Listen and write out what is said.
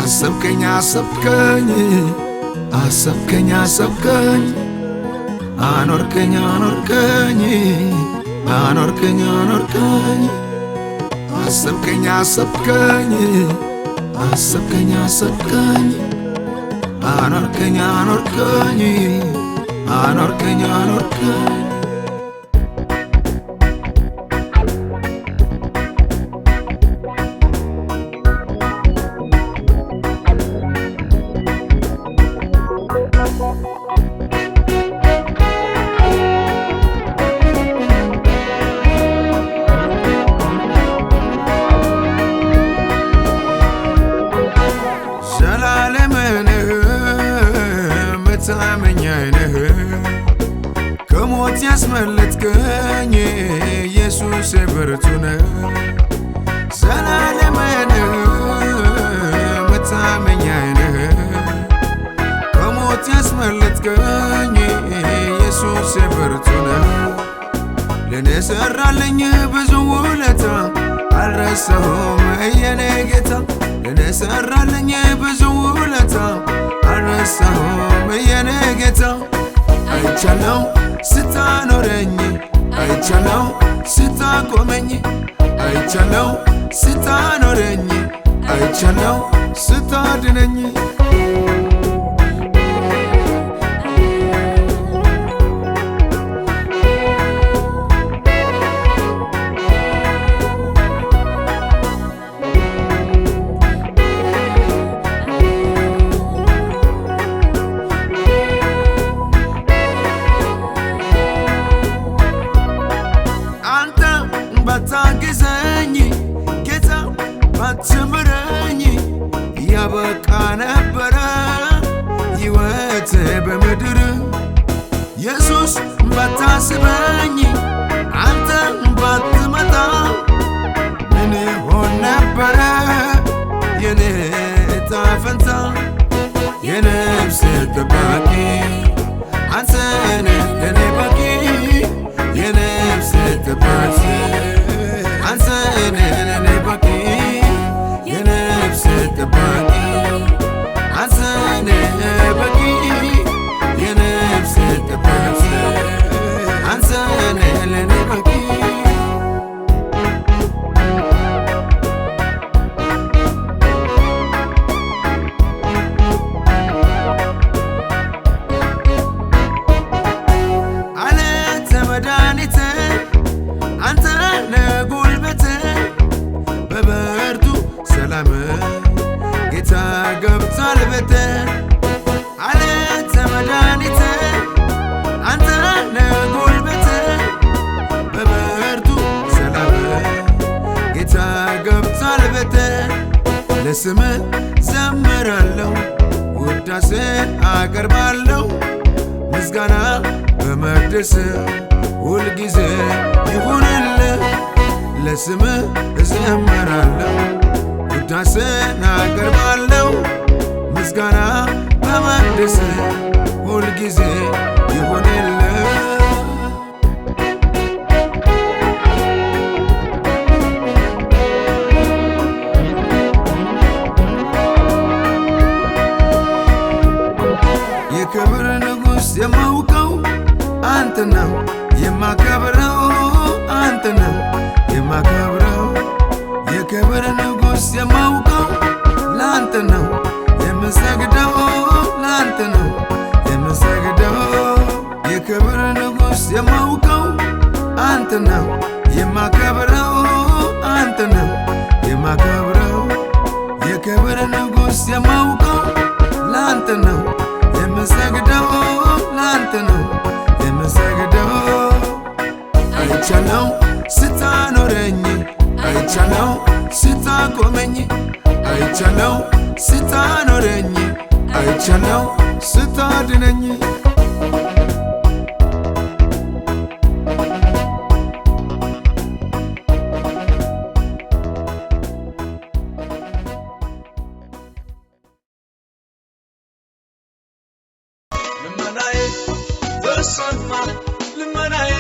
አሰብከኝ አሰብከኝ አሰብከኝ አሰብከኝ አኖርከኝ አኖርከኝ አኖርከኝ አኖርከኝ አሰብከኝ አሰብከኝ አሰብከኝ አሰብከኝ አኖርከኝ አኖርከኝ አኖርከኝ አኖርከኝ ከሞት ያስመለጥከኝ ኢየሱስ ብርቱ ነህ ዘላለምን መታመኛዬ ነህ ከሞት ያስመለጥከኝ ኢየሱስ ብርቱ ነህ ለኔ ሰራልኝ ብዙ ውለታ አልረሳሁም የኔ ጌታ ለኔ ሰራልኝ ብዙ ውለታ አልረሳሁም የኔ ጌታ አይቻለው ስታኖረኝ አይቻለው ስታቆመኝ አይቻለው ስታኖረኝ አይቻለው ስታድነኝ ባታግዘኝ ጌታ ባትምረኝ ያበቃ ነበረ ሕይወት በምድር ኢየሱስ ባታስበኝ አንተ ባትመጣ ምን ሆን ነበረ የኔ ዕጣ ፈንታ የነፍሴ ጠባቂ አንተ ነህ ለኔ በቂ የነፍሴ ጠባቂ አንተ ነህ ለኔ በቂ የነፍሴ ጠባቂ አንተ ነህ በቂ የነፍሴ ጠባቂ አንተ ነህ ለኔ በቂ አለተ መድኃኒቴ አንተ ነህ ጉልበቴ በብርቱ ሰላም ጌታ ገብቷል ቤቴ አለተ መድኃኒቴ አንተ ነህ ጉልበቴ በብርቱ ሰላም ጌታ ገብቷል ቤቴ ለስምህ ዘምራለሁ ውዳሴ አቀርባለሁ ምስጋና በመቅደስ ሁልጊዜ ይሁንልህ ለስምህ እዘምራለሁ ውዳሴ አቀርባለሁ ምስጋና በመቅደስ ሁልጊዜ ይሁንልህ የክብር ንጉሥ የማውቀው አንተ ነው የማከብረው አንተ ነው የማከብረው የክብር ንጉሥ የማውቀው ላንተ ነው የምሰግደው ላንተ ነው የምሰግደው የክብር ንጉሥ የማውቀው አንተ ነው የማከብረው አንተ ነው የማከብረው የክብር ንጉሥ የማውቀው ላንተ ነው የምሰግደው ላንተ ነው የምሰግደው አይቻለው ስታኖረኝ አይቻለው ስታቆመኝ አይቻለው ስታኖረኝ አይቻለው ስታድነኝ ልመናዬ ተሰማ ልመናዬ